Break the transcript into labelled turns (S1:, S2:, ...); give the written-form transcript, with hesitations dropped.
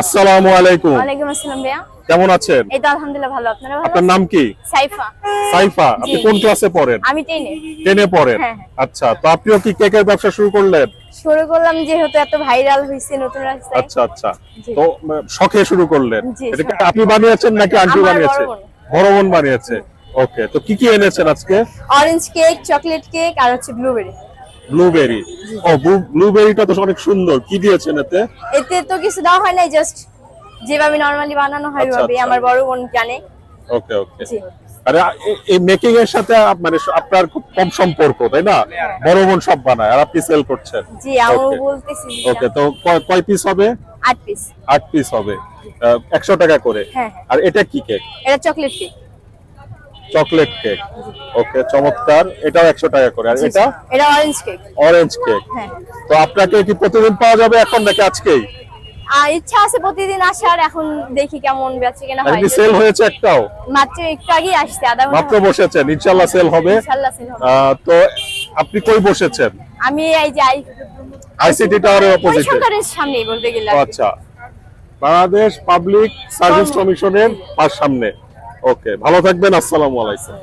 S1: আসসালামু আলাইকুম।
S2: ওয়ালাইকুম আসসালাম ভাইয়া।
S1: কেমন আছেন?
S2: এই তো আলহামদুলিল্লাহ ভালো। আপনারা ভালো?
S1: আপনার নাম কি?
S2: সাইফা।
S1: সাইফা। আপনি কোন ক্লাসে পড়েন?
S2: আমি 10 এ।
S1: 10 এ পড়েন।
S2: হ্যাঁ।
S1: আচ্ছা, তো আপনিও কি কেকের ব্যবসা শুরু করলেন?
S2: শুরু করলাম যেহেতু এত ভাইরাল হইছে নতুন রাস্তায়।
S1: আচ্ছা। তো শখে শুরু করলেন।
S2: জি,
S1: এটা কি
S2: শখে।
S1: আপনি বানিয়েছেন নাকি আন্টি
S2: আমার
S1: বানিয়েছে?
S2: বড় বোন।
S1: বড় বোন বানিয়েছে। ওকে, তো কি এনেছেন আজকে?
S2: অরেঞ্জ কেক, চকলেট কেক আর হচ্ছে ব্লুবেরি।
S1: ব্লুবেরি। ও, ব্লুবেরিটা তো অনেক সুন্দর। কি দিয়েছেন এতে?
S2: এতে তো কিছু দেওয়া হয় নাই, জাস্ট যেভাবে নরমালি বানানো হয় ওইভাবে। আমার বড় বোন জানে।
S1: ওকে।
S2: জি।
S1: আরে এই মেকিং এর সাথে মানে আপনার খুব কম সম্পর্ক, তাই না? বড় বোন সব বানায় আর আপনি সেল করছেন।
S2: জি, আমি
S1: Okay.
S2: বলতেছি।
S1: ওকে, তো কয় পিস হবে?
S2: 8 পিস।
S1: 8 পিস হবে। 100 টাকা করে।
S2: হ্যাঁ।
S1: আর এটা কি কেক?
S2: এটা chocolate cake.
S1: Chocolate cake. Okay, চমৎকার। এটাও 100 টাকা করে। আর এটা
S2: এটা অরেঞ্জ কেক।
S1: Orange cake.
S2: হ্যাঁ।
S1: তো আপনাকে কি প্রতিদিন পাওয়া যাবে এখন নাকি আজকেই?
S2: আর ইচ্ছা আছে প্রতিদিন আসার, এখন দেখি কেমন বেচে কেনা
S1: আর
S2: হয়।
S1: কি সেল হয়েছে একটাও?
S2: মাত্র একটু আগেই আসছে, আধা ঘন্টা
S1: মাত্র বসেছেন, ইনশাআল্লাহ সেল হবে।
S2: ইনশাআল্লাহ সেল হবে।
S1: তো আপনি কই বসেছেন?
S2: আমি এই যে
S1: আইসিটি টাওয়ারের অপোজিটে।
S2: সরকারের সামনেই বলতে গেলে।
S1: আচ্ছা, বাংলাদেশ পাবলিক সার্ভিস কমিশনের সামনে। ওকে, ভালো থাকবেন। আসসালামু আলাইকুম।